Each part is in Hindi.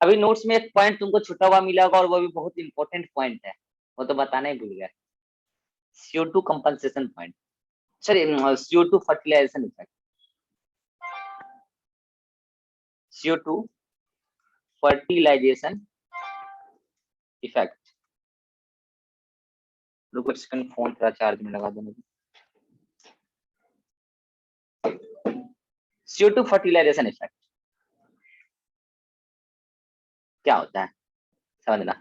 अभी नोट्स में एक पॉइंट तुमको छुटा हुआ मिला होगा और वो भी बहुत इंपॉर्टेंट पॉइंट है, वो तो बताना ही भूल गया। CO2 compensation point, sorry CO2 fertilization effect. CO2 fertilization effect. रुको सेकंड, फोन थोड़ा चार्ज में लगा देने। CO2 फर्टिलाइजेशन इफेक्ट क्या होता है समझना।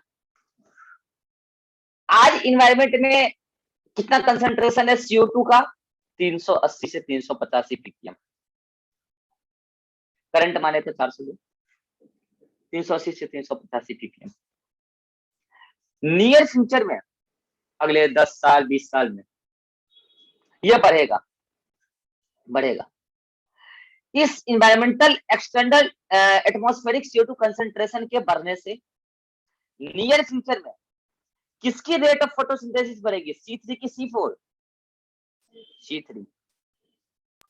आज इन्वायरमेंट में कितना कंसंट्रेशन है CO2 का? 380 से 385 ppm। करंट माने तो 400, 380 से 385 ppm। नियर फ्यूचर में, अगले 10 साल 20 साल में यह बढ़ेगा, बढ़ेगा। इस environmental external atmospheric CO2 concentration के बढ़ने से नियर फ्यूचर में किसकी रेट ऑफ फोटोसिंथेसिस बढ़ेगी? C3 की C4? C3,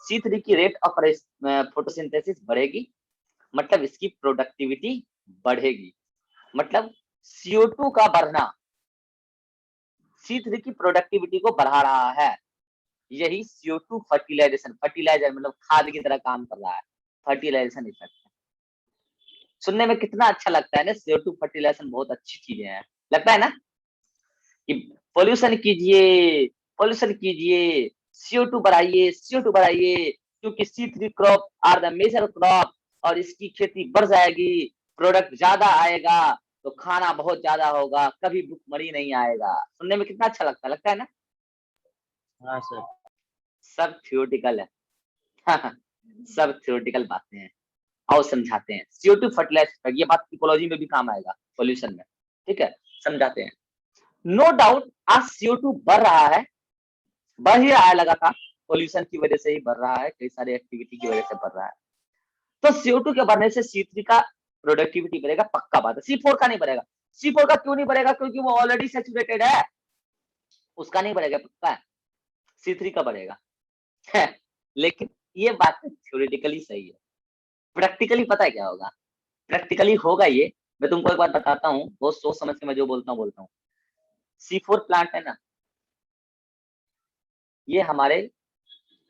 C3 की रेट ऑफ फोटोसिंथेसिस बढ़ेगी, मतलब इसकी प्रोडक्टिविटी बढ़ेगी। मतलब CO2 का बढ़ना C3 की प्रोडक्टिविटी को बढ़ा रहा है। यही CO2 फर्टिलाइजेशन, फर्टिलाइजर मतलब खाद की तरह काम कर रहा है, फर्टिलाइजेशन इफेक्ट। सुनने में कितना अच्छा लगता है ना, CO2 फर्टिलाइजेशन बहुत अच्छी चीजें हैं, लगता है ना कि पोल्यूशन कीजिए, पोल्यूशन कीजिए, CO2 बढ़ाइए, CO2 बढ़ाइए, क्योंकि C3 crop are the major crop और इसकी खेती बढ़ जाएगी, प्रोडक्ट ज्यादा आएगा, तो खाना बहुत ज्यादा होगा, कभी भूखमरी नहीं आएगा। सुनने में कितना अच्छा लगता है ना। हाँ सर। सब थियोटिकल है। सब थियोटिकल बातें हैं, आओ समझाते हैं। CO2 फर्टिलाइजर, ये बात इकोलॉजी में भी काम आएगा, पोल्यूशन में, ठीक है, समझाते हैं। नो डाउट आज CO2 बढ़ रहा है, बढ़ ही रहा है लगातार, पोल्यूशन की वजह से ही बढ़ रहा है, कई सारी एक्टिविटी की वजह से बढ़ रहा है। तो CO2 के बढ़ने से C3 का प्रोडक्टिविटी बढ़ेगा, पक्का बात है। C4 का नहीं बढ़ेगा। C4 का क्यों नहीं बढ़ेगा? क्योंकि वो ऑलरेडी सैचुरेटेड है, उसका नहीं बढ़ेगा, पक्का है। C3 का बढ़ेगा। लेकिन ये बात थ्योरेटिकली सही है, प्रैक्टिकली पता है क्या होगा? प्रैक्टिकली होगा ये, मैं तुमको एक बार बताता हूँ, बहुत सोच समझ के मैं जो बोलता हूँ। C4 प्लांट है ना, ये हमारे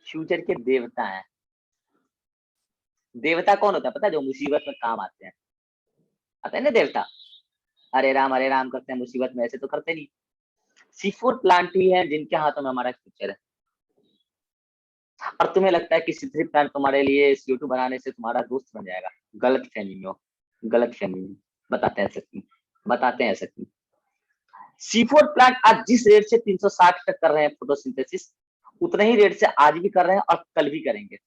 फ्यूचर के देवता हैं। देवता कौन होता है पता है? जो मुसीबत में काम आते हैं, आते हैं ना देवता, हरे राम करते हैं मुसीबत में, ऐसे तो करते नहीं। C4 प्लांट ही है जिनके हाथों में हमारा फ्यूचर है। और तुम्हें लगता है कि C3 प्लांट तुम्हारे लिए CO2 बनाने से तुम्हारा दोस्त बन जाएगा? गलत फहमी में हो, गलत फहमी में। बताते हैं सच, बताते हैं सच। C4 प्लांट आज जिस रेट से 360 तक कर रहे हैं फोटोसिंथेसिस, उतने ही रेट से आज भी कर रहे हैं और कल भी करेंगे।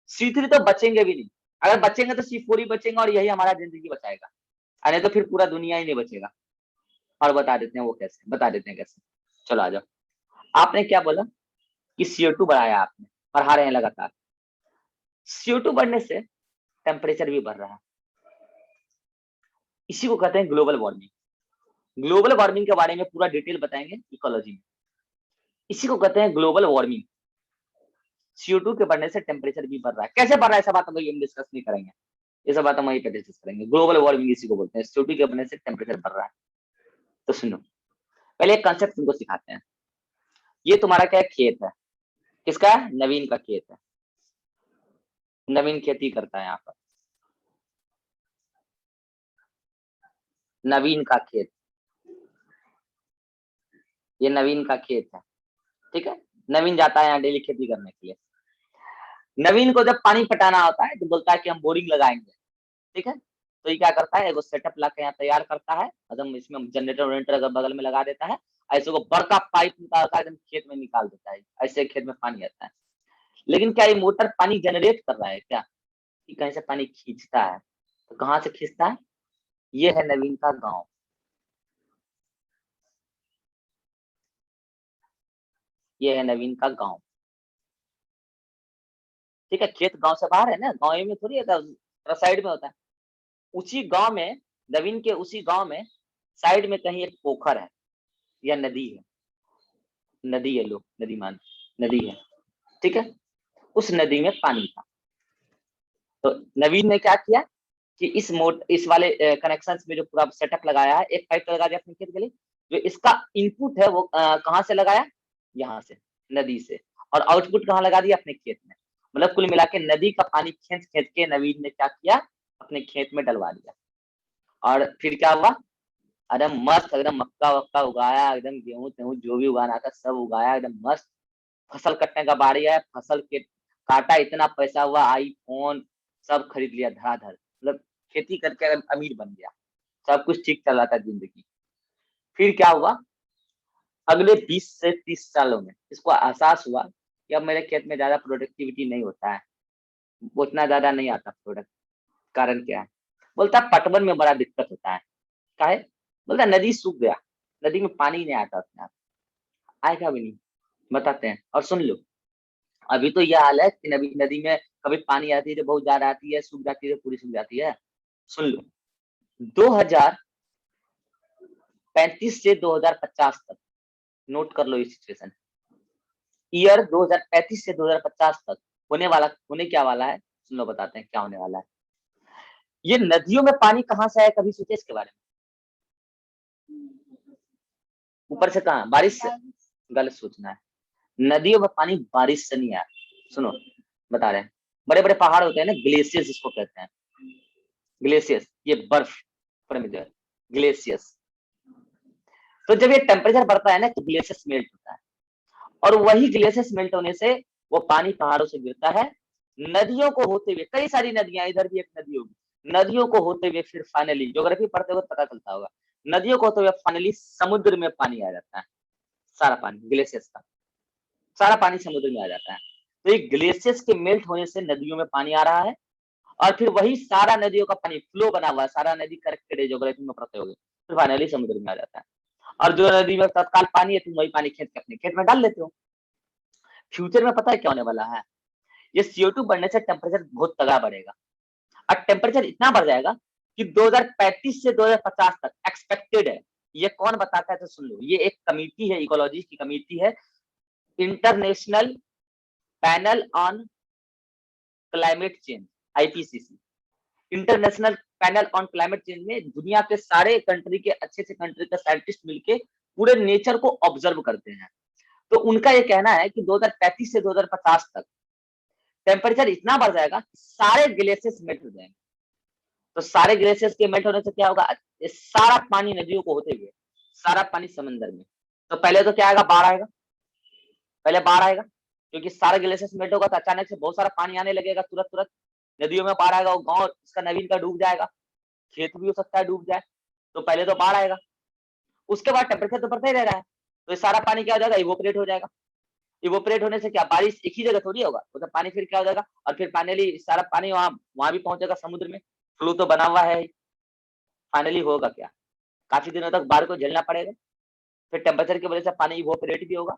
C3 तो बचेंगे भी नहीं, अगर बचेंगे तो C4 ही बचेंगे और यही हमारा जिंदगी बचाएगा, अरे तो फिर पूरा दुनिया ही नहीं बचेगा। और बता देते हैं वो कैसे, बता देते हैं कैसे। चलो आ जाओ। आपने क्या बोला कि CO2 बढ़ाया, आपने बढ़ा रहे हैं लगातार। CO2 बढ़ने से टेम्परेचर भी बढ़ रहा है, इसी को कहते हैं ग्लोबल वार्मिंग। ग्लोबल वार्मिंग के बारे में पूरा डिटेल बताएंगे इकोलॉजी में, इसी को कहते हैं ग्लोबल वार्मिंग। CO2 के बढ़ने से टेम्परेचर भी बढ़ रहा है, कैसे बढ़ रहा है ऐसा बात हम डिस्कस नहीं करेंगे, ये सब बात हम वहीं पे डिस्कस करेंगे। ग्लोबल वार्मिंग इसी को बोलते हैं, CO2 के बढ़ने से टेम्परेचर बढ़ रहा है। तो सुनो, पहले एक कंसेप्ट तुमको सिखाते हैं। ये तुम्हारा क्या है? खेत है, किसका है? नवीन का खेत है, नवीन खेती करता है यहाँ पर, नवीन का खेत, ये नवीन का खेत है, ठीक है। नवीन जाता है यहाँ डेली खेती करने के लिए। नवीन को जब पानी पटाना होता है तो बोलता है कि हम बोरिंग लगाएंगे, ठीक है। तो ये क्या करता है, एगो सेटअप ला के यहाँ तैयार करता है, एकदम इसमें जनरेटर वनरेटर अगर बगल में लगा देता है, ऐसे को बड़का पाइप निकालता है, एकदम खेत में निकाल देता है, ऐसे खेत में पानी आता है। लेकिन क्या ये मोटर पानी जनरेट कर रहा है क्या? कि कहीं से पानी खींचता है? तो कहाँ से खींचता है? ये है नवीन का गांव, ये है नवीन का गांव, ठीक है। खेत गांव से बाहर है ना, गांव में थोड़ी होता है, साइड में होता है। उसी गांव में, नवीन के उसी गांव में साइड में कहीं एक पोखर है या नदी है, नदी है, लो नदी मान, नदी है, ठीक है। उस नदी में पानी था। तो नवीन ने क्या किया, कि इस वाले कनेक्शंस में जो पूरा सेटअप लगाया है, एक पाइप लगा दिया अपने खेत के लिए, जो इसका इनपुट है वो कहाँ से लगाया, यहाँ से नदी से, और आउटपुट कहाँ लगा दिया, अपने खेत में। मतलब कुल मिला के नदी का पानी खींच खींच के नवीन ने क्या किया, अपने खेत में डलवा दिया। और फिर क्या हुआ, एकदम मस्त, एकदम मक्का वक्का उगाया, एकदम गेहूं तेहूं जो भी उगाना था सब उगाया, एकदम मस्त। फसल कटने का बारी आया, फसल के काटा, इतना पैसा हुआ, आईफोन सब खरीद लिया धड़ाधड़, मतलब खेती करके अमीर बन गया, सब कुछ ठीक चल रहा था जिंदगी। फिर क्या हुआ, अगले 20 से 30 सालों में इसको एहसास हुआ कि अब मेरे खेत में ज्यादा प्रोडक्टिविटी नहीं होता है, उतना ज्यादा नहीं आता प्रोडक्ट। कारण क्या है, बोलता पटवन में बड़ा दिक्कत होता है। काहे, बोलता नदी सूख गया, नदी में पानी नहीं आता अपने आप, आएगा भी नहीं, बताते हैं। और सुन लो, अभी तो यह हाल है कि नदी नदी में कभी पानी आती है तो बहुत ज्यादा आती है, सूख जाती है तो पूरी सूख जाती है। सुन लो, 2035 से 2050 तक, नोट कर लो ये सिचुएशन, ईयर 2035 से 2050 तक होने क्या वाला है, सुन लो बताते हैं क्या होने वाला है। ये नदियों में पानी कहाँ से आया, कभी सोचे इसके बारे में? ऊपर से कहाँ, बारिश से? गलत सोचना है, नदियों में पानी बारिश से नहीं आया। सुनो बता रहे हैं, बड़े बड़े पहाड़ होते हैं ना, ग्लेशियर्स जिसको कहते हैं, ग्लेशियर्स, ये बर्फ में जो है ग्लेशियर्स। तो जब ये टेम्परेचर बढ़ता है ना तो ग्लेशियर्स मेल्ट होता है, और वही ग्लेशियर्स मेल्ट होने से वो पानी पहाड़ों से गिरता है, नदियों को होते हुए, कई सारी नदियां, इधर भी एक नदी होगी, नदियों को होते हुए फिर फाइनली, ज्योग्राफी पढ़ते हुए पता चलता होगा, नदियों को होते हुए फाइनली समुद्र में पानी आ जाता है, सारा पानी ग्लेशियर्स का, सारा पानी समुद्र में आ जाता है। तो ये ग्लेशियर्स के मेल्ट होने से नदियों में पानी आ रहा है, और फिर वही सारा नदियों का पानी फ्लो बना हुआ है, सारा नदी करेक्टेड है, ज्योग्राफी में पढ़ते होगे, फिर फाइनली समुद्र में आ जाता है। और जो नदी में तत्काल पानी है तुम वही पानी खेत के अपने खेत में डाल लेते हो। फ्यूचर में पता है क्या होने वाला है, ये CO2 बढ़ने से टेम्परेचर बहुत तगड़ा बढ़ेगा, और टेम्परेचर इतना बढ़ जाएगा कि 2035 से 2050 तक एक्सपेक्टेड है। ये कौन बताता है तो सुन लो, ये एक कमेटी है, इकोलॉजी की कमेटी है, international panel on climate change, IPCC, international panel on climate change में दुनिया के सारे कंट्री के अच्छे से कंट्री के साइंटिस्ट मिलके पूरे नेचर को ऑब्जर्व करते हैं। तो उनका ये कहना है कि 2035 से 2050 तक टेम्परेचर इतना बढ़ जाएगा कि सारे ग्लेशियर्स मेल्ट हो जाएंगे। तो सारे ग्लेशियर्स के मेल्ट होने से क्या होगा, ये सारा पानी नदियों को होते हुए सारा पानी समंदर में, तो पहले तो क्या आएगा, बाढ़ आएगा, पहले बाढ़ आएगा, क्योंकि सारा ग्लेशियर्स मेल्ट होगा तो अचानक से बहुत सारा पानी आने लगेगा, तुरंत तुरंत नदियों में बाढ़ आएगा, वो गाँव इसका नवीन का डूब जाएगा, खेत भी हो सकता है डूब जाए, तो पहले तो बाढ़ आएगा। उसके बाद टेम्परेचर तो बढ़ता ही रह रहा है, तो ये सारा पानी क्या हो जाएगा, इवोपरेट हो जाएगा। इवोपरेट होने से क्या, बारिश एक ही जगह थोड़ी होगा, तो पानी फिर क्या हो जाएगा, और फिर फाइनली सारा पानी वहां भी पहुंचेगा समुद्र में, फ्लू तो बना हुआ है। फाइनली होगा क्या, काफी दिनों तक बाढ़ को झेलना पड़ेगा, फिर टेम्परेचर की वजह से पानी इवोपरेट भी होगा,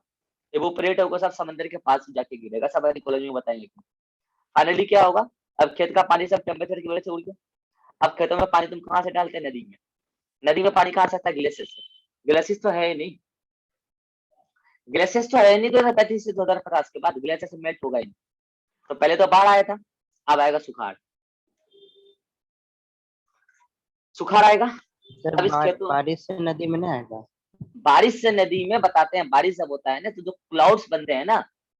इवोपरेट होगा सब समंदर के पास जाके गिरेगा, सब इकोलॉजी में बताएंगे। फाइनली क्या होगा, अब खेत का पानी सब टेम्परेचर की वजह से उड़ गया, अब खेतों में पानी तुम कहाँ से डालते हैं, नदी में, नदी में पानी कहाँ से आता है, ग्लेशियर से, ग्लेशियर तो है ही नहीं, ग्लेशियर तो है नहीं, 2035 से 2050 के बाद ग्लेशियर से मेल्ट होगा ही नहीं। तो पहले तो बाढ़ आया था, अब आएगा सुखाड़, सुखाड़ आएगा। सर अब इस खेतों, बारिश से नदी में नहीं आएगा? बारिश से नदी में बताते हैं, बारिश जब होता है ना तो जो क्लाउड्स बनते हैं ना,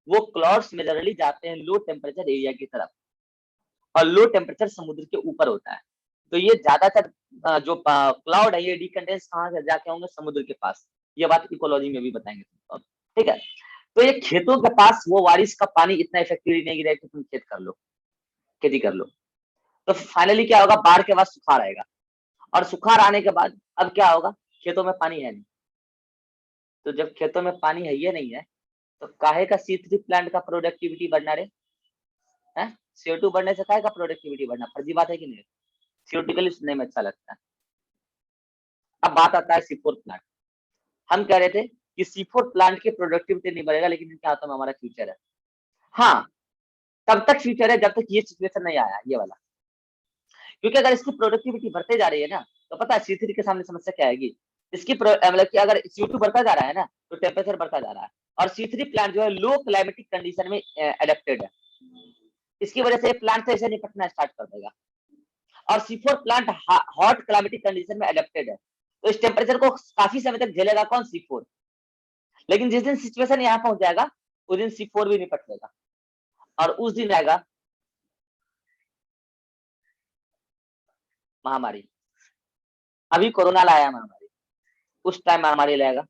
वो क्लाउड्स मेजरली जाते हैं लो टेम्परेचर एरिया की तरफ, और लो टेम्परेचर समुद्र के ऊपर होता है। तो ये ज्यादातर जो क्लाउड है ये डिकंडेंस कहाँ से जाके होंगे, समुद्र के पास, ये बात इकोलॉजी में भी बताएंगे तुमको, ठीक है। तो ये खेतों के पास वो बारिश का पानी इतना इफेक्टिवली नहीं गिरा कि तुम खेत कर लो, खेती कर लो। तो फाइनली क्या होगा, बाढ़ के बाद सुखाड़ आएगा, और सुखाड़ आने के बाद अब क्या होगा, खेतों में पानी है नहीं, तो जब खेतों में पानी है ये नहीं है, तो काहे का C3 प्लांट का प्रोडक्टिविटी बढ़ना रे, है CO2 बढ़ने से काहे का प्रोडक्टिविटी बढ़ना, फर्जी बात है कि नहीं, थियोरेटिकली सुनने में अच्छा लगता है। अब बात आता है C4 प्लांट, हम कह रहे थे कि C4 प्लांट की प्रोडक्टिविटी नहीं बढ़ेगा, लेकिन इनके हाथों में हमारा फ्यूचर है। हाँ, तब तक फ्यूचर है जब तक ये सिचुएशन नहीं आया ये वाला, क्योंकि अगर इसकी प्रोडक्टिविटी बढ़ते जा रही है ना, तो पता है C3 के सामने समस्या क्या आएगी, इसकी मतलब कि अगर CO2 बढ़ता जा रहा है ना तो टेम्परेचर बढ़ता जा रहा है, और C3 प्लांट जो है लो क्लाइमेटिक कंडीशन में एडेप्टेड है, इसकी वजह से प्लांट से ऐसे निपटना स्टार्ट कर देगा। और C4 plant hot climatic condition में एडेप्टेड है, तो इस टेम्परेचर को काफी समय तक झेलेगा कौन? C4। लेकिन जिस दिन सिचुएशन यहाँ पहुंच जाएगा उस दिन C4 भी निपट लेगा, और उस दिन आएगा महामारी। अभी कोरोना लाया महामारी, उस टाइम महामारी लाएगा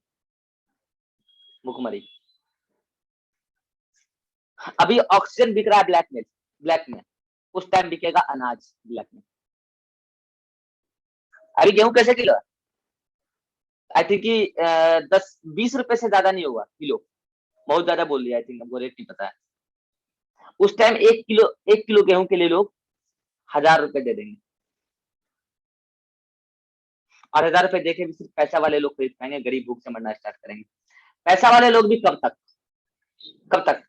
भुखमरी। अभी ऑक्सीजन बिक रहा है ब्लैक में, उस टाइम बिकेगा अनाज ब्लैक में। अभी गेहूं कैसे किलो है? आई थिंक कि 10-20 रुपए से ज्यादा नहीं होगा किलो, बहुत ज्यादा बोल दिया, आई थिंक हमको रेट नहीं पता है। उस टाइम 1 किलो गेहूं के लिए लोग 1000 रुपए दे देंगे, और 1000 रुपए देके भी सिर्फ पैसा वाले लोग खरीद पाएंगे, गरीब भूख से मरना स्टार्ट करेंगे। पैसा वाले लोग भी कब तक?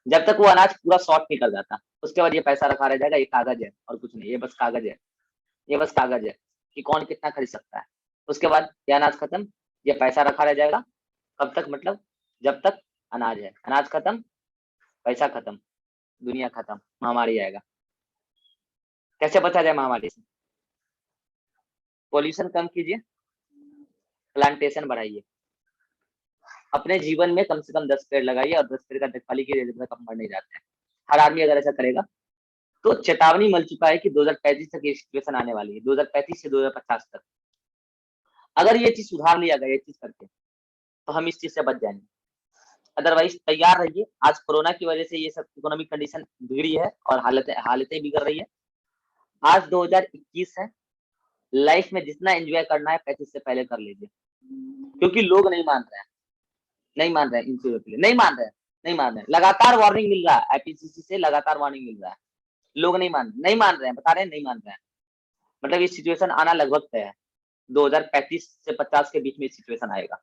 जब तक वो अनाज पूरा शॉर्ट नहीं कर जाता, उसके बाद ये पैसा रखा रह जाएगा, ये कागज है और कुछ नहीं, ये बस कागज है, ये बस कागज है कि कौन कितना खरीद सकता है। उसके बाद ये अनाज खत्म, ये पैसा रखा रह जाएगा। कब तक? मतलब जब तक अनाज है। अनाज खत्म, पैसा खत्म, दुनिया खत्म, महामारी आएगा। कैसे बचा जाए महामारी से? पॉल्यूशन कम कीजिए, प्लांटेशन बढ़ाइए, अपने जीवन में कम से कम 10 पेड़ लगाइए और 10 पेड़ का देखभाल कीजिए, जब तक हम मर नहीं जाते हैं। हर आदमी अगर ऐसा करेगा तो चेतावनी मिल चुका है कि 2035 तक ये सिचुएशन आने वाली है, 2035 से 2050 तक। अगर ये चीज सुधार लिया गया, ये चीज करके, तो हम इस चीज से बच जाएंगे। अदरवाइज तैयार रहिए, आज कोरोना की वजह से ये सब इकोनॉमिक कंडीशन बिगड़ी है और हालतें बिगड़ रही है। आज 2021 है, लाइफ में जितना एंजॉय करना है 35 से पहले कर लीजिए, क्योंकि लोग नहीं मान रहे हैं इन चीजों के लिए, नहीं मान रहे हैं। लगातार वार्निंग मिल रहा है, आईपीसीसी से लगातार वार्निंग मिल रहा है, लोग नहीं मान रहे हैं, बता रहे हैं नहीं मान रहे हैं। मतलब ये सिचुएशन आना लगभग तय है, 2035 से 50 के बीच में सिचुएशन आएगा।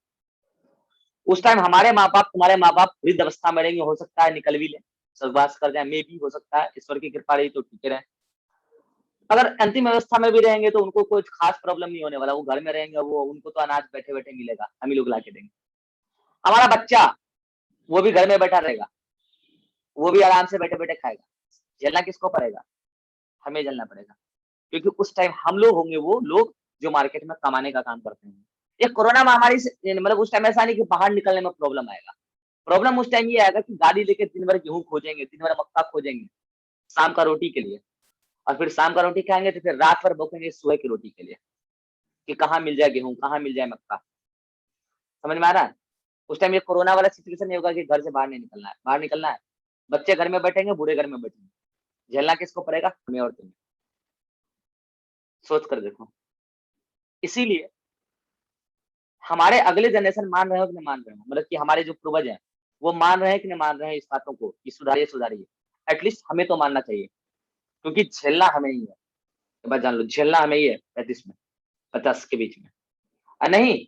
उस टाइम हमारे माँ बाप, तुम्हारे माँ बाप वृद्ध अवस्था में रहेंगे, हो सकता है निकल भी ले, स्वर्गवास कर जाए, मे भी हो सकता है, ईश्वर की कृपा रही तो ठीक रहे। अगर अंतिम अवस्था में भी रहेंगे तो उनको कोई खास प्रॉब्लम नहीं होने वाला, वो घर में रहेंगे, वो उनको तो अनाज बैठे बैठे मिलेगा, हम ही लोग ला के देंगे। हमारा बच्चा वो भी घर में बैठा रहेगा, वो भी आराम से बैठे बैठे खाएगा। झेलना किसको पड़ेगा? हमें झेलना पड़ेगा, क्योंकि उस टाइम हम लोग होंगे वो लोग जो मार्केट में कमाने का काम करते हैं। ये कोरोना महामारी से मतलब उस टाइम ऐसा नहीं कि बाहर निकलने में प्रॉब्लम आएगा, प्रॉब्लम उस टाइम ये आएगा कि गाड़ी लेके दिन भर गेहूं खोजेंगे, दिन भर मक्का खोजेंगे शाम का रोटी के लिए, और फिर शाम का रोटी खाएंगे तो फिर रात भर भूखेंगे सुबह की रोटी के लिए कि कहाँ मिल जाए गेहूं, कहाँ मिल जाए मक्का। समझ में आ रहा है? उस टाइम ये कोरोना वाला सिचुएशन नहीं होगा कि घर से बाहर नहीं निकलना है, बाहर निकलना है, बच्चे घर में बैठेंगे, बूढ़े घर में बैठेंगे, झेलना किसको पड़ेगा? हमें और तुम्हें। सोच कर देखो। इसीलिए हमारे अगले जनरेशन मान रहे हो कि नहीं मान रहे हो, मतलब कि हमारे जो पूर्वज हैं वो मान रहे हैं कि नहीं मान रहे हैं इस बातों को कि सुधारिए, एटलीस्ट हमें तो मानना चाहिए, क्योंकि झेलना हमें ही है। ये बात जान लो, झेलना हमें ही है 35 में 50 के बीच में। नहीं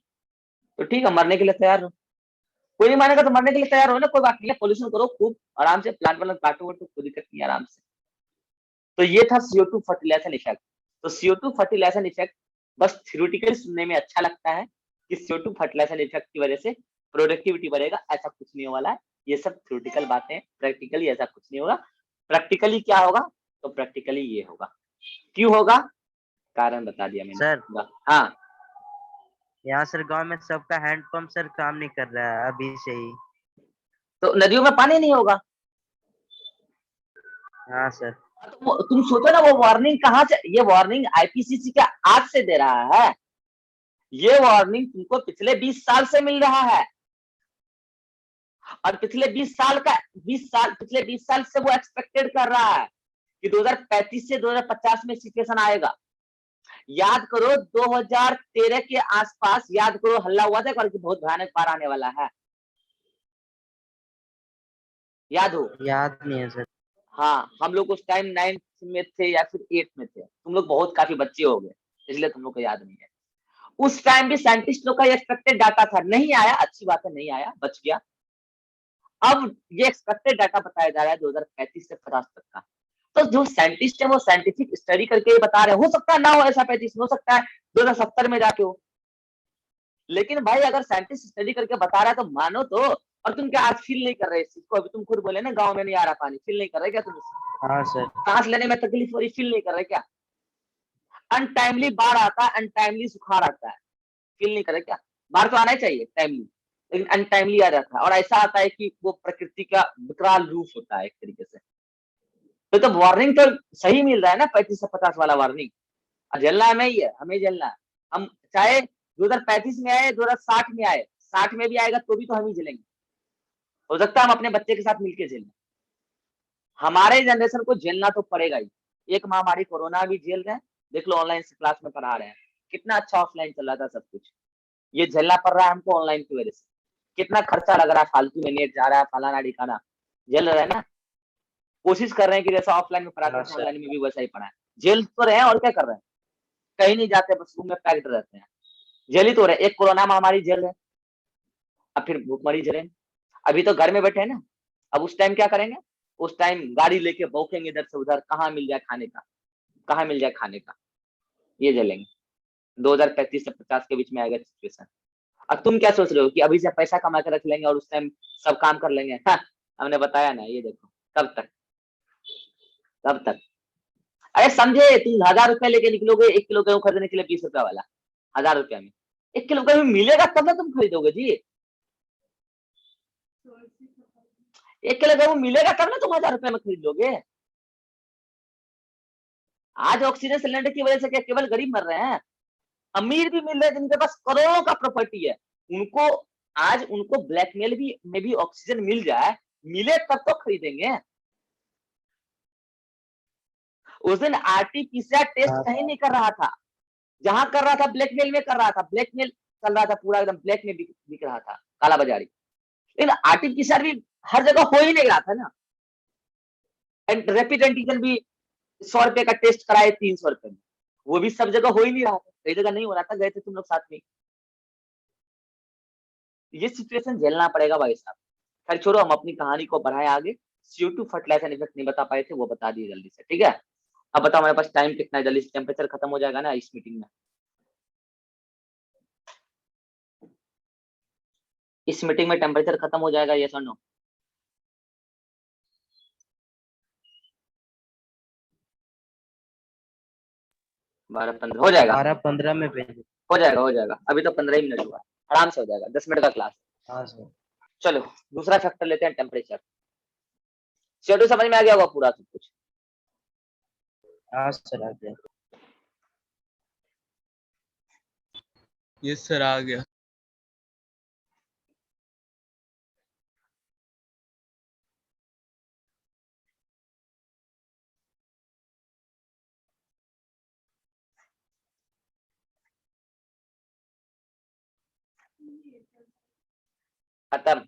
तो ठीक है, मरने के लिए तैयार हो। कोई नहीं मानेगा तो मरने के लिए तैयार हो ना, कोई बात नहीं है, पोल्यूशन करो खूब आराम से, प्लांट वाला काटो तो कोई दिक्कत नहीं है, आराम से। तो ये था CO2 फर्टिलाइजेशन इफेक्ट। तो CO2 फर्टिलाइजेशन इफेक्ट बस थ्योरेटिकली सुनने में अच्छा लगता है कि CO2 फर्टिलाइजेशन इफेक्ट की वजह से प्रोडक्टिविटी बढ़ेगा, ऐसा कुछ नहीं वाला है। ये सब थ्योरेटिकल बातें हैं, प्रैक्टिकली ऐसा कुछ नहीं होगा। प्रैक्टिकली क्या होगा? तो प्रैक्टिकली ये होगा। क्यों होगा? कारण बता दिया मैंने। सर हाँ, यहाँ सर गांव में सबका हैंडपंप सर काम नहीं कर रहा है अभी से ही। तो नदियों में पानी नहीं होगा। हाँ सर। तो तुम सोचो ना, वो वार्निंग कहाँ से, ये वार्निंग आईपीसीसी का आज से दे रहा है, ये वार्निंग तुमको पिछले 20 साल से मिल रहा है, और पिछले 20 साल से वो एक्सपेक्टेड कर रहा है कि 2035 से 2050 में सिचुएशन आएगा। याद करो 2013 के आसपास, याद करो हल्ला हुआ था कि बहुत भयानक बाढ़ आने वाला है, याद हो? याद नहीं है सर। हाँ, हम लोग उस टाइम 9th में थे या फिर 8th में थे, तुम लोग बहुत काफी बच्चे हो गए, इसलिए तुम लोग को याद नहीं है। उस टाइम भी साइंटिस्ट लोग का एक्सपेक्टेड डाटा था, नहीं आया, अच्छी बात है, नहीं आया, बच गया। अब ये एक्सपेक्टेड डाटा बताया जा रहा है 2035 से 50 तक का। तो जो साइंटिस्ट है वो साइंटिफिक स्टडी करके ये बता रहे हैं, हो सकता है ना हो ऐसा 35, हो सकता है 2070 में जाके हो, लेकिन भाई अगर साइंटिस्ट स्टडी करके बता रहा है तो मानो तो। और तुम क्या आज फील नहीं कर रहे इस चीज को? अभी तुम खुद बोले ना गाँव में नहीं आ रहा पानी, फील नहीं कर रहे क्या तुम? हाँ सर। सांस लेने में तकलीफ हो रही, फील नहीं कर रहे क्या? अनटाइमली बाढ़ आता है, अनटाइमली सुखाड़ आता है, फील नहीं करे क्या? बाढ़ तो आना ही चाहिए टाइमली, लेकिन अनटाइमली आ जाता है और ऐसा आता है कि वो प्रकृति का विकराल रूप होता है एक तरीके से। तो वार्निंग तो सही मिल रहा है ना, 35 से 50 वाला वार्निंग। झेलना हमें ही है, हमें झेलना है। हम चाहे 2035 में आए, 2060 में आए, 60 में भी आएगा तो भी तो हम ही झेलेंगे। हो सकता है हम अपने बच्चे के साथ मिलके झेलें। हमारे जनरेशन को झेलना तो पड़ेगा ही। एक महामारी कोरोना भी झेल रहे हैं, देख लो ऑनलाइन से क्लास में पढ़ा रहे हैं, कितना अच्छा ऑफलाइन चल रहा था सब कुछ। ये झेलना पड़ रहा है हमको ऑनलाइन की वजह से। कितना खर्चा लग रहा है, फालतू में नेट जा रहा है, फलाना ढिकाना, झेल रहे हैं ना। कोशिश कर रहे हैं कि जैसा ऑफलाइन में पढ़ाते हाँ थे सर। ऑनलाइन में भी वैसा ही पढ़ाएं। झेल तो रहे हैं और क्या कर रहे हैं, कहीं नहीं जाते, बस रूम में पैक्ड रहते हैं। झेल ही तो रहे, एक कोरोना महामारी झेल रहे हैं, अब फिर भूखमरी झेलेंगे। अभी तो घर में बैठे हैं ना, अब उस टाइम क्या करेंगे? उस टाइम गाड़ी लेके भौंकेंगे इधर से उधर, कहाँ मिल जाए खाने का, कहाँ मिल जाए खाने का, ये झेलेंगे। 2035 से 50 के बीच में आएगा सिचुएशन। अब तुम क्या सोच रहे हो कि अभी से पैसा कमा के रख लेंगे और उस टाइम सब काम कर लेंगे? हाँ, हमने बताया ना, ये देखो कब तक, कब तक। अरे समझे, तुम 1000 रुपए लेके निकलोगे 1 किलो गेहूं खरीदने के लिए, 20 रुपया वाला, 1000 रुपया में 1 किलो गेहूं मिलेगा तब ना तुम खरीदोगे जी। 1 किलो गेहूं मिलेगा तब ना तुम 1000 रुपए में खरीद लोगे। आज ऑक्सीजन सिलेंडर की वजह से क्या केवल गरीब मर रहे हैं? अमीर भी मिल रहे हैं जिनके पास करोड़ों का प्रॉपर्टी है, उनको आज उनको ब्लैकमेल भी में भी ऑक्सीजन मिल जाए, मिले तब तो खरीदेंगे। उस दिन आरटीपीसीआर टेस्ट हाँ कहीं नहीं कर रहा था, जहां कर रहा था ब्लैकमेल में कर रहा था, ब्लैकमेल चल रहा था पूरा, एकदम ब्लैक में बिक रहा था, काला बाजारी। लेकिन आरटीपीसीआर भी हर जगह हो ही नहीं रहा था ना। एंड रैपिड एंटीजन भी 100 रुपए का टेस्ट कराए 300 रुपए में, वो भी सब जगह हो ही नहीं रहा था, कई जगह नहीं हो रहा था, गए थे तुम लोग साथ में। ये सिचुएशन झेलना पड़ेगा भाई साहब। खैर छोड़ो, हम अपनी कहानी को बढ़ाएं आगे। CO2 फर्टिलाइजर इफेक्ट नहीं बता पाए थे, वो बता दिए जल्दी से, ठीक है। अब बताओ हमारे पास टाइम कितना है, जल्दी से टेम्परेचर खत्म हो जाएगा ना इस मीटिंग में। इस मीटिंग में टेम्परेचर खत्म हो जाएगा, यस और नो? 12-15 हो जाएगा, 12-15 में भेज। हो जाएगा, हो जाएगा। अभी तो 15 ही मिनट हुआ, आराम से हो जाएगा, 10 मिनट का क्लास। हाँ सर। चलो दूसरा फैक्टर लेते हैं, टेम्परेचर। CO2 समझ में आ गया होगा पूरा सब कुछ? हाँ सर आ गया। यस सर आ गया। खत्म।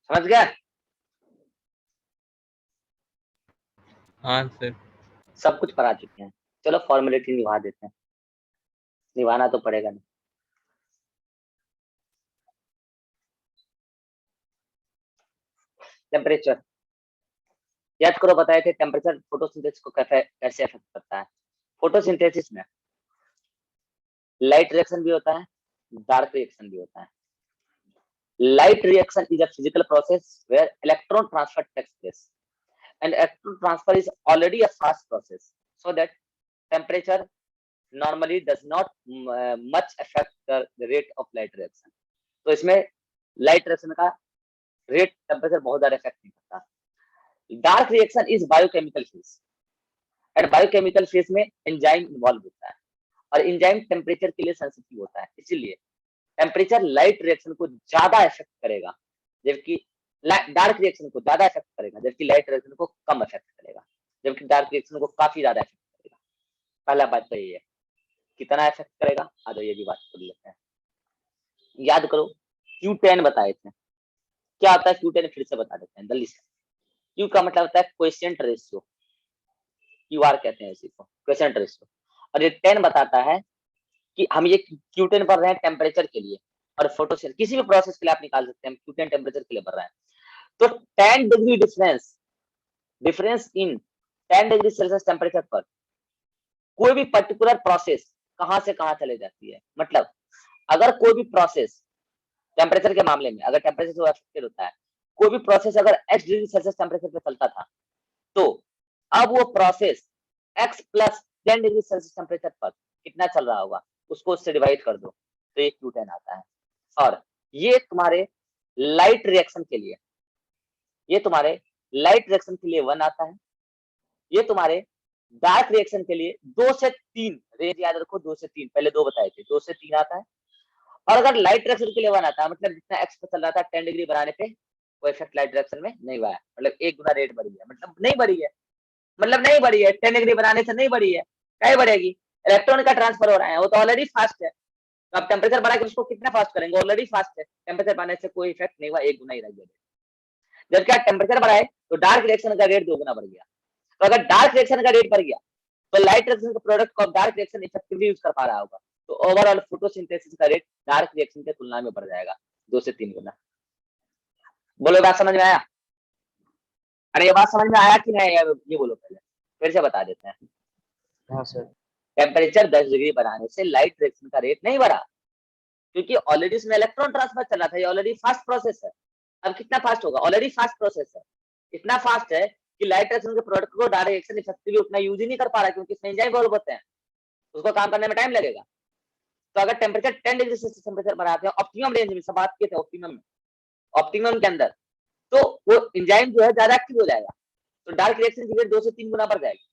समझ गया? हाँ सर। सब कुछ पढ़ा चुके हैं, चलो फॉर्मेलिटी निभा देते हैं, निभाना तो पड़ेगा ना। टेम्परेचर याद करो, बताए थे टेम्परेचर फोटोसिंथेसिस को कैसे अफेक्ट करता है। फोटोसिंथेसिस में लाइट रिएक्शन भी होता है, डार्क रिएक्शन भी होता है। Light reaction is a physical process where electron transfer takes place, and electron transfer is already a fast process, so that temperature normally does not much affect the rate of light reaction. तो इसमें लाइट रिएक्शन का रेट टेम्परेचर बहुत ज्यादा इफेक्ट नहीं करता। Dark reaction is biochemical phase, and biochemical phase में एंजाइम इन्वॉल्व होता है, और एंजाइम टेम्परेचर के लिए सेंसिटिव होता है, इसीलिए टेम्परेचर लाइट रिएक्शन को ज्यादा इफेक्ट करेगा, जबकि डार्क रिएक्शन को ज्यादा इफेक्ट करेगा, जबकि लाइट रिएक्शन को कम इफेक्ट करेगा, जबकि डार्क रिएक्शन को काफी ज्यादा इफेक्ट करेगा। पहला बात तो ये है, कितना इफेक्ट करेगा, आ जाओ ये भी बात कर लेते हैं। याद करो Q10 बताए थे, क्या होता है Q10 फिर से बता देते हैं जल्दी से। Q का मतलब होता है क्वेश्चन रेशियो, QR कहते हैं इसी को, क्वेश्चन रेशियो। और ये 10 बताता है कि हम ये Q10 पढ़ रहे हैं टेम्परेचर के लिए, और फोटोसिंथेसिस किसी भी प्रोसेस के लिए आप निकाल सकते हैं, Q10 टेम्परेचर के लिए पढ़ रहे हैं। तो 10 degree difference in 10 degree Celsius temperature पर कोई भी पर्टिकुलर प्रोसेस कहां से कहां चले जाती है। मतलब अगर कोई भी प्रोसेस टेम्परेचर के मामले में, अगर टेम्परेचर से अफेक्टेड होता है, कोई भी प्रोसेस अगर x डिग्री सेल्सियस टेम्परेचर पे चलता था, तो अब वो process x plus 10 degree Celsius temperature पर कितना चल रहा होगा, उसको उससे डिवाइड कर दो, तो ये Q10 आता है। और ये तुम्हारे लाइट रिएक्शन के लिए, ये तुम्हारे लाइट रिएक्शन के लिए 1 आता है। ये तुम्हारे डार्क रिएक्शन के लिए 2 से 3 रेंज याद रखो, 2 से 3, पहले 2 बताए थे, 2 से 3 आता है। और अगर लाइट रिएक्शन के लिए 1 आता है, मतलब जितना एक्स पे चल रहा था 10 डिग्री बढ़ाने पे वो इफेक्ट लाइट रिएक्शन में नहीं हुआ है, मतलब 1 गुना रेट बढ़ी है, मतलब नहीं बढ़ी है, मतलब नहीं बढ़ी है, 10 डिग्री बढ़ाने से नहीं बढ़ी है, कहीं बढ़ेगी? इलेक्ट्रॉन का ट्रांसफर हो रहा है, वो तो ऑलरेडी फास्ट है, तो आप टेम्परेचर बढ़ा के उसको कितना फास्ट करेंगे, ऑलरेडी फास्ट है, टेम्परेचर बढ़ाने से कोई इफेक्ट नहीं हुआ, 1 गुना ही रह गया। जबकि आप टेम्परेचर बढ़ाए तो डार्क रिएक्शन का रेट 2 गुना बढ़ गया। तो अगर डार्क रिएक्शन का रेट बढ़ गया तो लाइट रिएक्शन के प्रोडक्ट को डार्क रिएक्शन इफेक्टिवली यूज कर पा रहा होगा, तो ओवरऑल फोटोसिंथेसिस का रेट डार्क रिएक्शन के तुलना में बढ़ जाएगा 2 से 3 गुना। बोलो बात समझ में आया? अरे ये बात समझ में आया कि नहीं? ये बोलो पहले, फिर से बता देते हैं। हाँ सर। टेम्परेचर 10 डिग्री बढ़ाने से लाइट रिएक्शन का रेट नहीं बढ़ा, क्योंकि ऑलरेडी इसमें इलेक्ट्रॉन ट्रांसफर चल रहा था, ये ऑलरेडी फास्ट प्रोसेस है। अब कितना फास्ट होगा? ऑलरेडी फास्ट प्रोसेस है, इतना फास्ट है कि लाइट रिएक्शन के प्रोडक्ट को डार्क रिएक्शन इफेक्टिवली उतना यूज ही नहीं कर पा रहा, क्योंकि इसमें एंजाइम इवॉल्व होते हैं, उसको काम करने में टाइम लगेगा। तो अगर टेम्परेचर 10 डिग्री सेल्सियस टेम्परेचर बढ़ाते हैं ऑप्टिमम रेंज में, सब बात किए थे ऑप्टिमम में, ऑप्टिमम के अंदर, तो वो एंजाइम जो है ज्यादा एक्टिव हो जाएगा, तो डार्क रिएक्शन की रेट 2 से 3 गुना बढ़ जाएगी।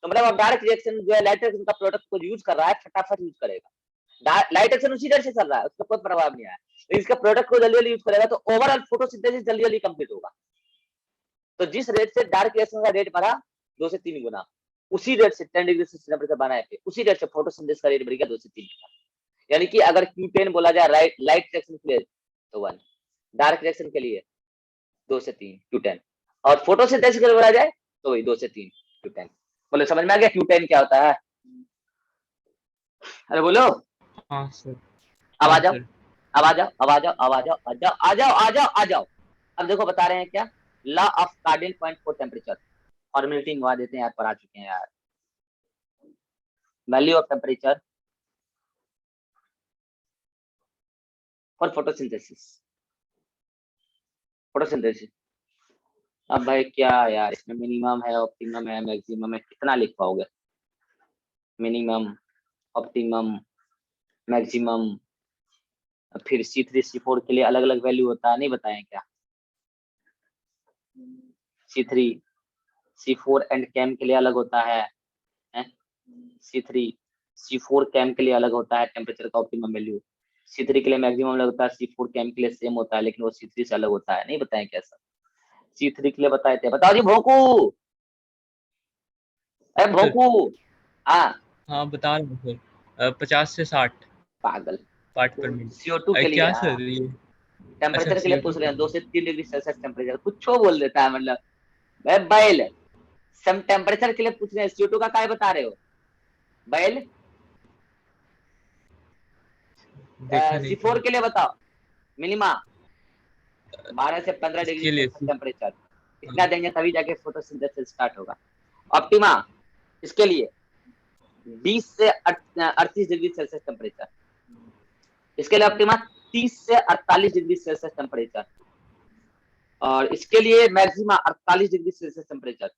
तो मतलब अब डार्क रिएक्शन जो है लाइट रिएक्शन का प्रोडक्ट को यूज कर रहा है, फटाफट यूज करेगा। लाइट रिएक्शन उसी रेट से चल रहा है, उसका कोई प्रभाव नहीं आया, लेकिन इसका प्रोडक्ट को जल्दी जल्दी यूज करेगा, तो ओवरऑल फोटोसिंथेसिस जल्दी जल्दी कंप्लीट होगा। तो जिस रेट से डार्क रिएक्शन का रेट बढ़ा 2 से 3 गुना, उसी रेट से 10 डिग्री सेल्सियस टेम्परेचर बनाए थे, उसी रेट से फोटोसिंथेसिस का रेट बढ़ गया 2 से 3 गुना। यानी कि अगर Q10 बोला जाए लाइट रिएक्शन के लिए तो 1, डार्क रिएक्शन के लिए 2 से 3 Q10, और फोटोसिंथेसिस के लिए बोला जाए तो वही 2 से 3 Q10। बोलो समझ में आ गया Q10 क्या होता है? अरे बोलो, हाँ सर। अब आ हाँ जाओ, सर। अब आ जाओ, अब आ जाओ, अब आ जाओ, आ जाओ, आ जाओ, आ जाओ, आ जाओ। अब देखो बता रहे हैं क्या, law of cardinal point for temperature, formality मंगवा देते हैं यार, पढ़ा चुके हैं यार। Value of temperature for photosynthesis, photosynthesis. अब भाई क्या यार, इसमें मिनिमम है, ऑप्टिमम है, मैक्सिमम है, कितना लिख पाओगे? मिनिमम, ऑप्टिमम, मैक्सिमम, फिर C3 C4 के लिए अलग अलग वैल्यू होता है, नहीं बताएं क्या? C3 C4 एंड कैम के लिए अलग होता है, C3 C4 कैम के लिए अलग होता है टेम्परेचर का ऑप्टिमम वैल्यू, C3 के लिए मैक्सिमम अलग होता है, C4 कैम के लिए सेम होता है, लेकिन वो C3 से अलग होता है, नहीं बताएं कैसा? C3 के लिए बताए थे, बताओ जी भोंकू, अरे भोंकू। हाँ हाँ बता रहा हूँ सर, 50 से 60 पागल, पार्ट पर मिनट। CO2 के लिए क्या हाँ, सर ये? अच्छा टेम्परेचर के लिए CO2 पूछ रहे के हैं, 2 लिए। से 3 डिग्री सेल्सियस टेम्परेचर, कुछ बोल देता है, मतलब बैल, सम टेम्परेचर के लिए पूछ रहे हैं, CO2 का काय बता रहे हो बैल? देखा नहीं C4 था के लिए बताओ, मिनिमा 12 से 15 डिग्री इसके लिए। सेल्सियस टेम्परेचर, इतना हाँ, देंगे तभी जाके फोटोसिंथेसिस स्टार्ट होगा। ऑप्टिमा इसके लिए 20 से 38 डिग्री सेल्सियस टेम्परेचर, इसके लिए ऑप्टिमा 30 से 48 डिग्री सेल्सियस टेम्परेचर, और इसके लिए मैक्सिमा 48 डिग्री सेल्सियस टेम्परेचर,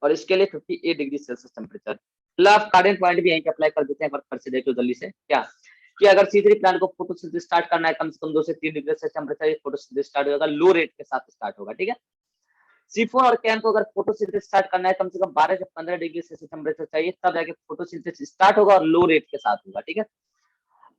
और इसके लिए 58 degree Celsius temperature. Law of cardinal point भी यहीं पे अप्लाई कर देते हैं, पर से देखो जल्दी से क्या, कि अगर C3 प्लांट को फोटोसिंथेसिस स्टार्ट करना है कम से कम 2 से 3 degree Celsius temperature photosynthesis start होगा, लो रेट के साथ स्टार्ट होगा, ठीक है। C4 और कैम को अगर फोटोसिंथेसिस स्टार्ट करना है कम से कम 12 से 15 डिग्री सेल्सियस टेम्परेचर चाहिए, तब जाके फोटोसिंथेसिस स्टार्ट होगा और लो रेट के साथ होगा, ठीक है।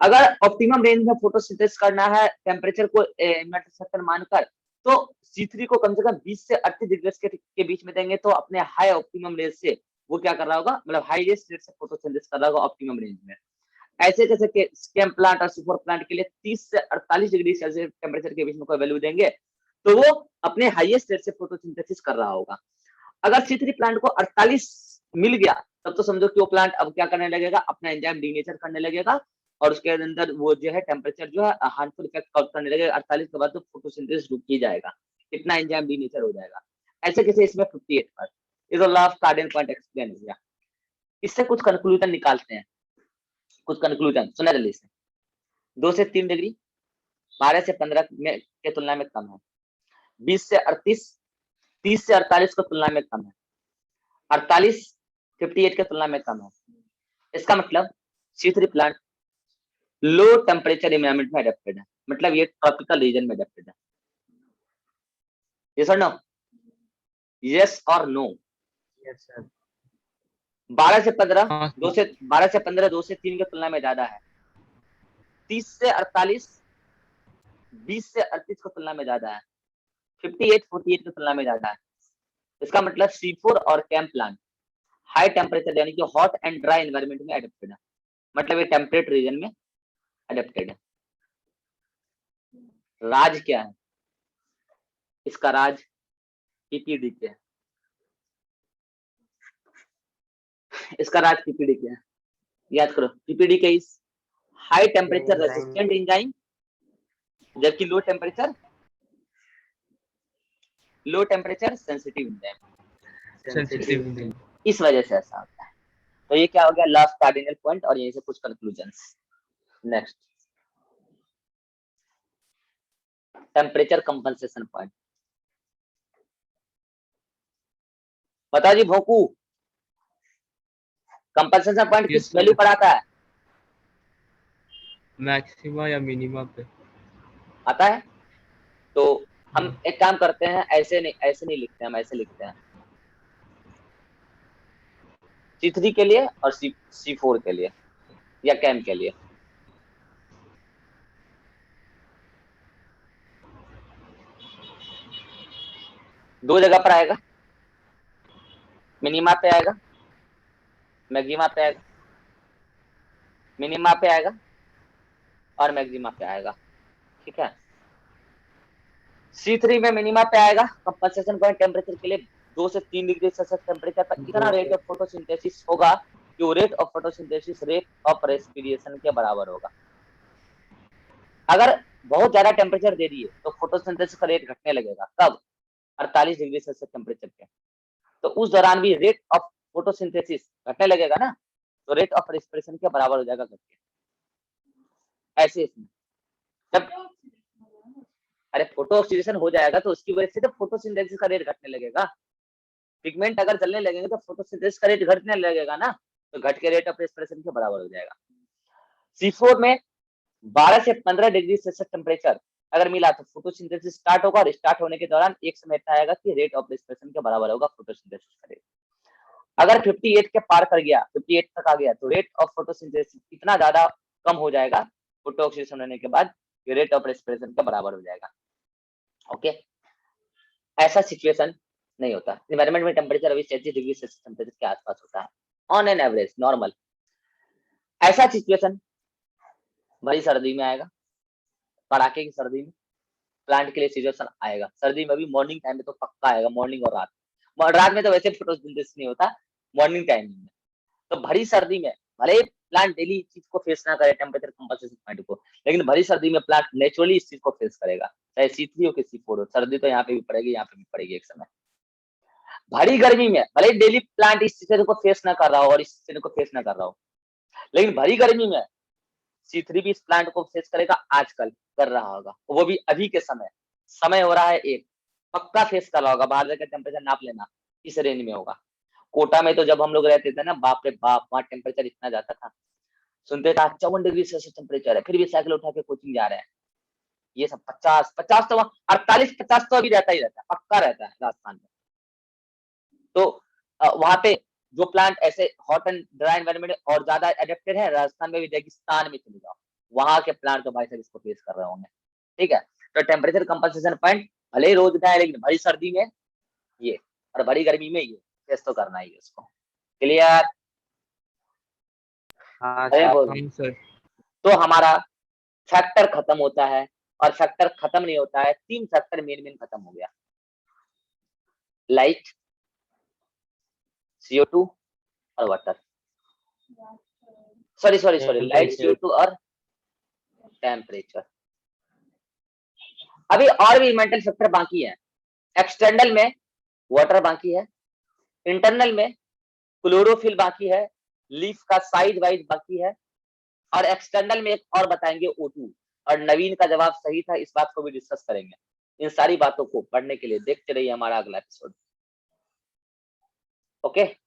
अगर ऑप्टिमम रेंज में फोटोसिंथेसिस करना है टेम्परेचर को मानकर, तो C3 को कम से कम 20 से 38 डिग्री के बीच में देंगे, तो अपने हाई ऑप्टिमम रेंज से वो क्या कर रहा होगा, मतलब हाईएस्ट रेट से फोटोसिंथेसिस कर रहा होगा ऑप्टिमम रेंज में। ऐसे कैसे के कैम प्लांट और C4 प्लांट के लिए 30 से 48 डिग्री सेल्सियस टेम्परेचर के बीच में कोई वैल्यू देंगे, तो वो अपने हाईएस्ट रेट से फोटोसिंथेसिस कर रहा होगा। अगर C3 प्लांट को 48 मिल गया, तब तो समझो कि वो प्लांट अब क्या करने लगेगा, अपना एंजाइम डीनेचर करने लगेगा, और उसके अंदर वो जो है टेम्परेचर जो है हार्मफुल इफेक्ट कॉज करने लगेगा। 48 के बाद तो फोटोसिंथेसिस रुक ही जाएगा, कितना एंजाइम डीनेचर हो जाएगा। ऐसे कैसे इसमें 58 पर ये तो लॉ ऑफ कार्डियल पॉइंट एक्सप्लेन हो गया। इससे कुछ कंक्लूजन निकालते हैं, कुछ कंक्लूजन सुना जल्दी से। 2 से 3 डिग्री 12 से 15 में के तुलना में कम है, 20 से 38 30 से 48 की तुलना में कम है, 48 58 की तुलना में कम है। इसका मतलब C3 plant low temperature environment में अडेप्टेड है, मतलब ये ट्रॉपिकल रीजन में अडेप्टेड है। यस और नो? यस और नो? Yes sir. 12 से 15 हाँ 2 से 12 से 15 2 से 3 की तुलना में ज्यादा है, 30 से 48 20 से 38 की तुलना में ज्यादा है, 58 48 की तुलना में ज्यादा है। इसका मतलब C4 और कैम प्लांट हाई टेम्परेचर यानी कि हॉट एंड ड्राई एनवायरनमेंट में अडेप्टेड है, मतलब ये टेम्परेट रीजन में अडेप्टेड है। राज क्या है इसका? राज पीपीडी के है। इसका राज पीपीडी के है, याद करो। पीपीडी के इस हाई टेम्परेचर रेसिस्टेंट एंजाइम, जबकि low temperature sensitive enzyme. Sensitive. इस वजह से ऐसा होता है। तो ये क्या हो गया? लास्ट कार्डिनल पॉइंट और यहीं से कुछ conclusions. Next, temperature compensation point. बताओ जी भोंकू, कंपनसेशन पॉइंट किस Yes, वैल्यू sir. पर आता है? मैक्सिमा या मिनिमा पे आता है। तो हम एक काम करते हैं, ऐसे नहीं लिखते हैं, हम ऐसे लिखते हैं C3 के लिए और C4 के लिए या कैम के लिए। दो जगह पर आएगा, मिनिमा पे आएगा, मैक्सिमा पे आएगा, मिनिमा पे आएगा और मैक्सिमा पे आएगा। ठीक है। C3 में मिनिमा पे आएगा कंपनसेशन पॉइंट टेम्परेचर के लिए 2 से 3 डिग्री सेल्सियस टेम्परेचर पर इतना रेट ऑफ फोटोसिंथेसिस होगा कि वो rate of photosynthesis rate of respiration के बराबर होगा। अगर बहुत ज्यादा टेम्परेचर दे दिए तो फोटोसिंथेसिस का रेट घटने लगेगा। कब? 48 डिग्री सेल्सियस टेम्परेचर पे। तो उस दौरान भी रेट ऑफ फोटोसिंथेसिस घटने लगेगा ना, तो रेट ऑफ रेस्पिरेशन के बराबर हो जाएगा घट के। ऐसे इसमें जब अरे फोटो ऑक्सीडेशन हो जाएगा तो उसकी वजह से तो फोटोसिंथेसिस का रेट घटने लगेगा। पिगमेंट अगर जलने लगेंगे तो फोटोसिंथेसिस का रेट घटने लगेगा ना, तो घट के रेट ऑफ रेस्पिरेशन के बराबर हो जाएगा। C4 में 12 से 15 डिग्री सेल्सियस टेम्परेचर अगर मिला तो फोटोसिंथेसिस स्टार्ट होगा और स्टार्ट होने के दौरान एक समय इतना आएगा कि रेट ऑफ रेस्पिरेशन के बराबर होगा फोटोसिंथेसिस का रेट। अगर 58 के पार कर गया, 58 तक आ गया, तो रेट ऑफ फोटोसिंथेसिस इतना ज्यादा कम हो जाएगा फोटो ऑक्सीडेशन होने के बाद कि रेट ऑफ रेस्पिरेशन के बराबर हो जाएगा। ओके, ऐसा सिचुएशन नहीं होता। एनवायरनमेंट में टेम्परेचर अभी 33 डिग्री सेल्सियस टेम्परेचर के आसपास होता है ऑन एन एवरेज नॉर्मल। ऐसा सिचुएशन बड़ी सर्दी में आएगा, कड़ाके की सर्दी में प्लांट के लिए सिचुएशन आएगा। सर्दी में भी मॉर्निंग टाइम में तो पक्का आएगा, मॉर्निंग और रात में तो वैसे फोटोसिंथेसिस नहीं होता, मॉर्निंग टाइम में। तो भरी सर्दी में भले प्लांट डेली इस चीज को फेस ना करे टेम्परेचर कंपनसेशन पॉइंट को, लेकिन भरी सर्दी में प्लांट नेचुरली इस चीज को फेस करेगा, चाहे C3 हो कि C4 हो। सर्दी तो यहाँ पे भी पड़ेगी, यहाँ पे भी पड़ेगी एक समय। भरी गर्मी में भले डेली प्लांट इस चीज को फेस ना कर रहा हो और इस चीज को फेस ना कर रहा हो, लेकिन भरी गर्मी में C3 भी इस प्लांट को फेस करेगा, आजकल कर रहा होगा, वो भी अभी के समय हो रहा है एक, पक्का फेस कर रहा होगा। बाहर जाकर टेम्परेचर नाप लेना, इस रेंज में होगा। कोटा में तो जब हम लोग रहते थे ना, बाप रे बाप, वहाँ टेम्परेचर इतना जाता था, सुनते थे 54 डिग्री सेल्सियस टेम्परेचर है, फिर भी साइकिल उठा के कोचिंग जा रहे हैं। ये सब 50 तो 48-50 तो अभी रहता ही रहता है, पक्का रहता है राजस्थान में। तो वहां पे जो प्लांट ऐसे हॉट एंड ड्राई एनवायरनमेंट और ज्यादा एडेप्टेड है, राजस्थान में भी, रेगिस्तान में चले जाओ, वहां के प्लांट तो भाई साहब इसको फेस कर रहे होंगे। ठीक है, तो टेम्परेचर कंपनसेशन पॉइंट भले ही रोज का है, लेकिन भरी सर्दी में ये और भरी गर्मी में ये फेस तो करना ही है उसको। क्लियर? हाँ अरे सर। बोल। सर तो हमारा फैक्टर खत्म होता है, और फैक्टर खत्म नहीं होता है, 3 फैक्टर मेन खत्म हो गया, लाइट, CO2 और वाटर। सॉरी लाइट, CO2 और टेम्परेचर। अभी और भी मेंटल फैक्टर बाकी है। एक्सटर्नल में वाटर बाकी है, इंटरनल में क्लोरोफिल बाकी है, लीफ का साइज वाइज बाकी है, और एक्सटर्नल में एक और बताएंगे O2। और नवीन का जवाब सही था, इस बात को भी डिस्कस करेंगे। इन सारी बातों को पढ़ने के लिए देखते रहिए हमारा अगला एपिसोड। ओके।